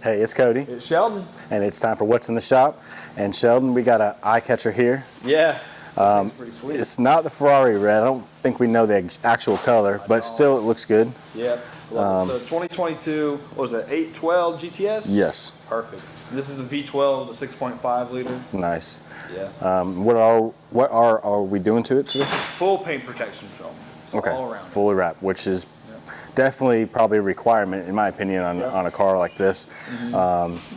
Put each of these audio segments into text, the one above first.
Hey, it's Cody. It's Sheldon. And it's time for What's in the Shop. And Sheldon, we got an eye catcher here. Yeah, this thing's pretty sweet. It's not the Ferrari red. I don't think we know the actual color, but still it looks good. Yeah. Well, it's a 2022, what was it, 812 GTS? Yes. Perfect. This is the V12, the 6.5 liter. Nice. Yeah. What are we doing to it today? Full paint protection film. So Okay. all around. Fully wrapped, which is definitely probably a requirement, in my opinion, on a car like this.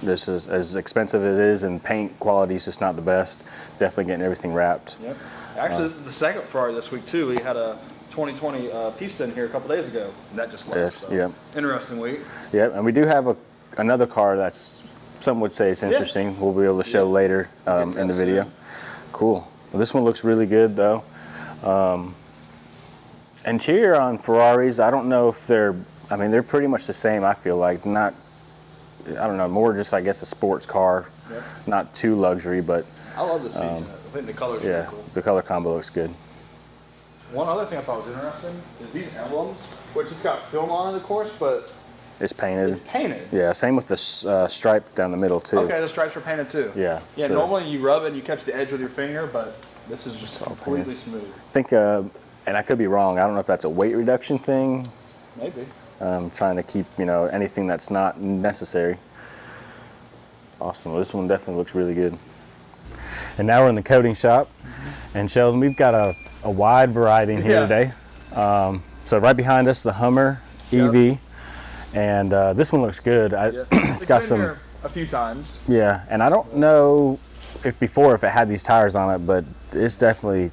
This is as expensive as it is, and paint quality is just not the best. Definitely getting everything wrapped. Yep. Actually, this is the second Ferrari this week too. We had a 2020 Pista in here a couple days ago. And that just left. Yes. So. Yep. Interesting week. Yep. And we do have another car that's, some would say it's interesting. We'll be able to show later in the video. Cool. Well, this one looks really good though. Interior on Ferraris, I don't know if they're pretty much the same, I feel like. Not, I don't know, more just, I guess, a sports car. Yep. Not too luxury, but... I love the seats in it. I think the color's really cool. The color combo looks good. One other thing I thought was interesting is these emblems, which it's got film on it, of course, but... It's painted. It's painted. Yeah, same with the stripe down the middle, too. Okay, the stripes are painted, too. Yeah. Yeah, so normally you rub it and you catch the edge with your finger, but this is just completely smooth. I think... and I could be wrong. I don't know if that's a weight reduction thing. Maybe. Trying to keep, anything that's not necessary. Awesome. Well, this one definitely looks really good. And now we're in the coating shop. And Sheldon, we've got a wide variety in here today. So right behind us, the Hummer EV. And this one looks good. It's got some... Here a few times. Yeah, and I don't know if it had these tires on it, but it's definitely...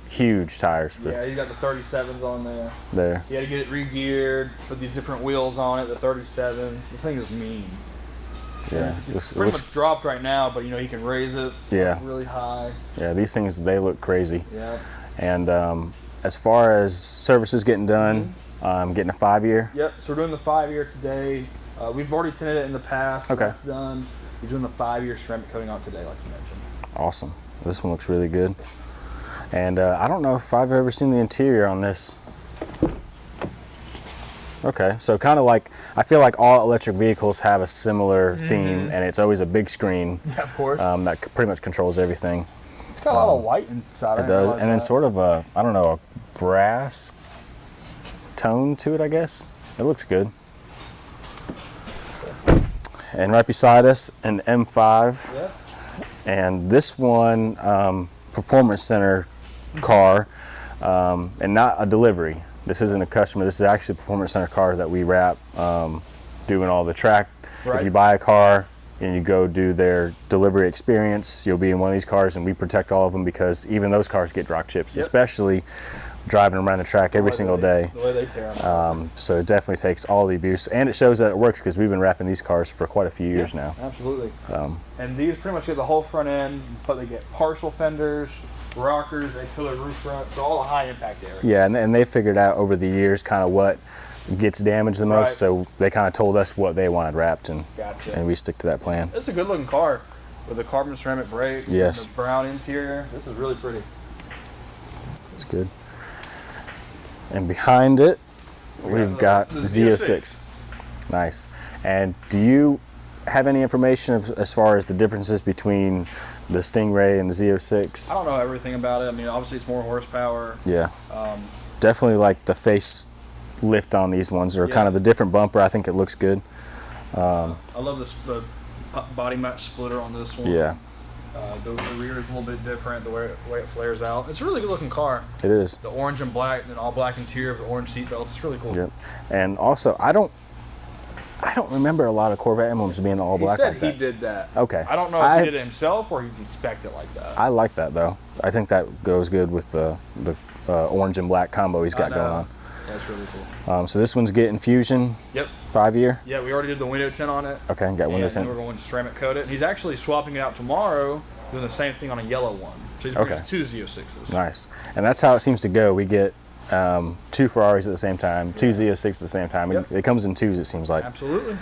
huge tires. Yeah, you got the 37s on there. There. You had to get it re-geared, put these different wheels on it, the 37s. The thing is mean. Yeah. It's pretty much dropped right now, but you can raise it really high. Yeah, these things, they look crazy. Yeah. And as far as services getting done, getting a 5-year. Yep, so we're doing the 5-year today. We've already tinted it in the past. Okay. That's done. We're doing the 5-year ceramic coating on today, like you mentioned. Awesome. This one looks really good. And I don't know if I've ever seen the interior on this. Okay, so kind of like, I feel like all electric vehicles have a similar theme, and it's always a big screen. Yeah, of course. That pretty much controls everything. It's got a lot of white inside. It does, and then sort of a, I don't know, a brass tone to it, I guess. It looks good. And right beside us, an M5. Yeah. And this one, Performance Center car, and not a delivery. This isn't a customer. This is actually a Performance Center car that we wrap, doing all the track. Right. If you buy a car and you go do their delivery experience, you'll be in one of these cars, and we protect all of them because even those cars get rock chips, especially driving around the track every single day. The way they tear them. So it definitely takes all the abuse, and it shows that it works because we've been wrapping these cars for quite a few years now. Absolutely. And these pretty much get the whole front end, but they get partial fenders, rockers, they fill their roof front, so all the high impact areas. Yeah, and they figured out over the years kind of what gets damaged the most, so they kind of told us what they wanted wrapped, and we stick to that plan. It's a good looking car with the carbon ceramic brakes, and the brown interior. This is really pretty. It's good. And behind it, we've got the Z06. Nice. And do you have any information as far as the differences between the Stingray and the Z06? I don't know everything about it. I mean, obviously it's more horsepower. Yeah. Definitely like the face lift on these ones, or kind of the different bumper. I think it looks good. I love the body match splitter on this one. Yeah. The rear is a little bit different, the way it flares out. It's a really good looking car. It is. The orange and black, then all black interior with orange seat belts. It's really cool. Yep. And also, I don't remember a lot of Corvette emblems being all black like that. He said he did that. Okay. I don't know if he did it himself or he spec'd it like that. I like that though. I think that goes good with the orange and black combo he's got going on. That's really cool. So this one's getting Fusion. Yep. 5-year. Yeah, we already did the window tint on it. Okay, got window tint. And we're going to ceramic coat it. And he's actually swapping it out tomorrow, doing the same thing on a yellow one. So he's bringing 2 Z06s. Nice. And that's how it seems to go. We get 2 Ferraris at the same time, 2 Z06s at the same time. Yep. It comes in 2s, it seems like. Absolutely.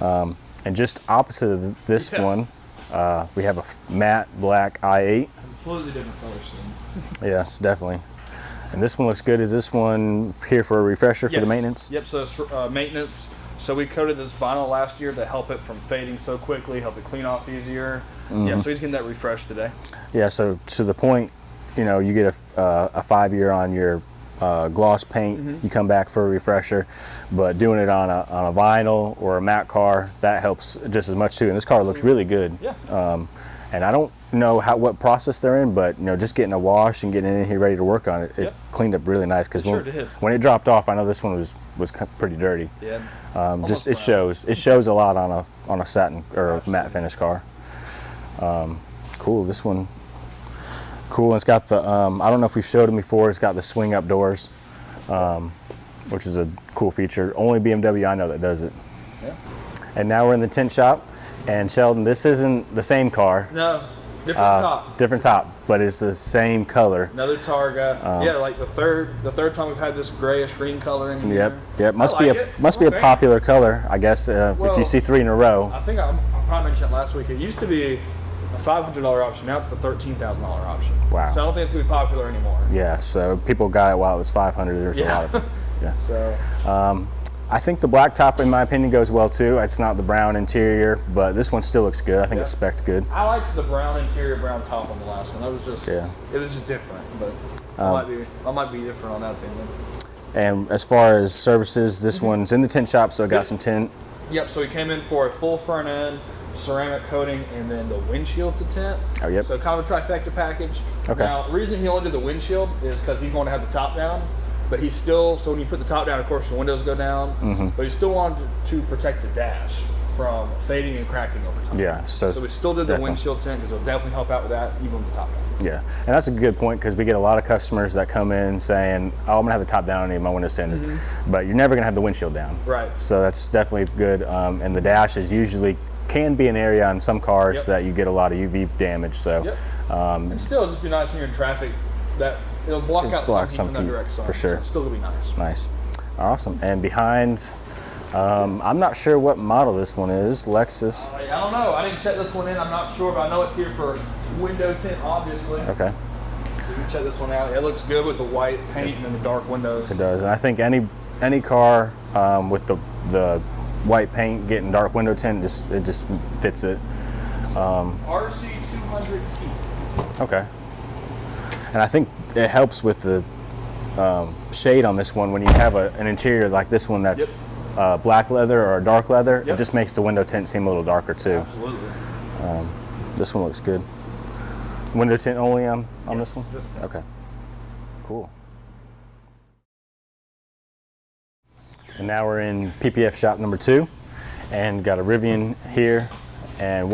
And just opposite of this one, we have a matte black i8. Completely different color scheme. Yes, definitely. And this one looks good. Is this one here for a refresher for the maintenance? Yep, so maintenance, So we coated this vinyl last year to help it from fading so quickly, help it clean off easier. Yeah, so he's getting that refreshed today. Yeah, so to the point, you know, you get a 5-year on your gloss paint, you come back for a refresher, but doing it on a vinyl or a matte car, that helps just as much too. And this car looks really good. Yeah. And I don't know what process they're in, but you know, just getting a wash and getting it in here ready to work on it, it cleaned up really nice. Because when it dropped off, I know this one was pretty dirty. Yeah. Just it shows a lot on a satin or a matte finish car. Cool. This one. Cool. And it's got the I don't know if we've showed them before. It's got the swing up doors, which is a cool feature. Only BMW I know that does it. Yeah. And now we're in the tint shop. And Sheldon, this isn't the same car. No, different top. Different top, but it's the same color. Another Targa. Yeah, like the third time we've had this grayish green color in here. Yep. Must be a popular color, I guess. If you see 3 in a row. I think I probably mentioned it last week. It used to be a $500 option. Now it's a $13,000 option. Wow. So I don't think it's gonna be popular anymore. Yeah. So people got it while it was 500. There's a lot of. Yeah. So. I think the black top, in my opinion, goes well too. It's not the brown interior, but this one still looks good. I think it's spec'd good. I liked the brown interior, brown top on the last one. That was just, it was just different. But I might be different on that opinion. And as far as services, this one's in the tint shop, so it got some tint. Yep. So we came in for a full front end, ceramic coating, and then the windshield to tint. Oh, yep. So kind of a trifecta package. Okay. Now, the reason he only did the windshield is because he's going to have the top down. But he's still, so when you put the top down, of course, the windows go down. But he still wanted to protect the dash from fading and cracking over time. Yeah, so we still did the windshield tint because it'll definitely help out with that, even with the top down. Yeah, and that's a good point because we get a lot of customers that come in saying, "Oh, I'm gonna have the top down and need my windows tinted," but you're never gonna have the windshield down. Right. So that's definitely good. And the dash is usually can be an area on some cars that you get a lot of UV damage. So. And still, it'll just be nice when you're in traffic that. It'll block out something from that direct sun. For sure. So it's still gonna be nice. Nice. Awesome. And behind, I'm not sure what model this one is. Lexus. I don't know. I didn't check this one in. I'm not sure, but I know it's here for window tint, obviously. Okay. So you can check this one out. It looks good with the white paint and then the dark windows. It does. And I think any car with the white paint getting dark window tint, it just fits it. RC200T. Okay. And I think it helps with the shade on this one when you have an interior like this one that's black leather or dark leather. It just makes the window tint seem a little darker too. Absolutely. This one looks good. Window tint only on this one? Okay. Cool. And now we're in PPF shop number 2 and got a Rivian here. And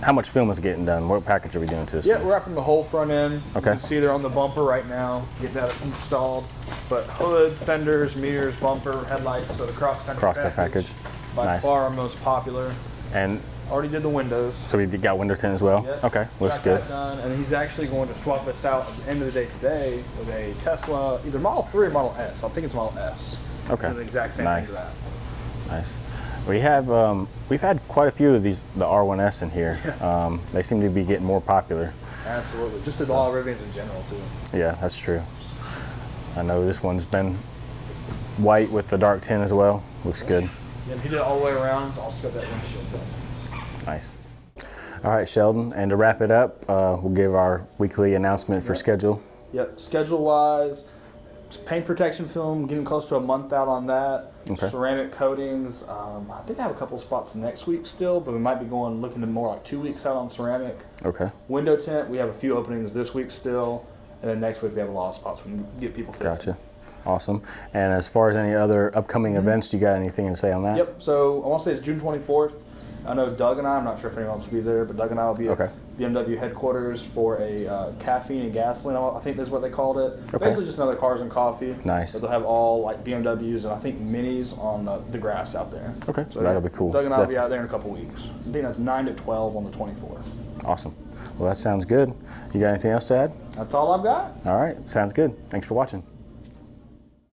how much film is getting done? What package are we doing to this? Yeah, we're wrapping the whole front end. Okay. You can see they're on the bumper right now, getting that installed. But hood, fenders, mirrors, bumper, headlights, so the cross-country package. By far our most popular. And already did the windows. So we got window tint as well? Yep. Okay, looks good. That done, and he's actually going to swap this out at the end of the day today with a Tesla, either Model 3 or Model S. I think it's Model S. Okay. The exact same thing to that. Nice. We have we've had quite a few of these, the R1S in here. They seem to be getting more popular. Absolutely. Just as all Rivians in general too. Yeah, that's true. I know this one's been white with the dark tint as well. Looks good. Yeah, he did it all the way around. Also got that windshield done. Nice. All right, Sheldon, and to wrap it up, we'll give our weekly announcement for schedule. Yep, schedule-wise, paint protection film, getting close to a month out on that. Okay. Ceramic coatings, I think I have a couple of spots next week still, but we might be looking to more like 2 weeks out on ceramic. Okay. Window tint, we have a few openings this week still, and then next week we have a lot of spots we can get people fitted. Gotcha. Awesome. And as far as any other upcoming events, do you got anything to say on that? Yep, so I want to say it's June 24th. I know Doug and I'm not sure if anyone else will be there, but Doug and I will be at BMW headquarters for a caffeine and gasoline, I think that's what they called it. Okay. Basically just another cars and coffee. Nice. But they'll have all like BMWs and I think Minis on the grass out there. Okay, so that'll be cool. Doug and I will be out there in a couple weeks. I think that's 9 to 12 on the 24th. Awesome. Well, that sounds good. You got anything else to add? That's all I've got. All right, sounds good. Thanks for watching.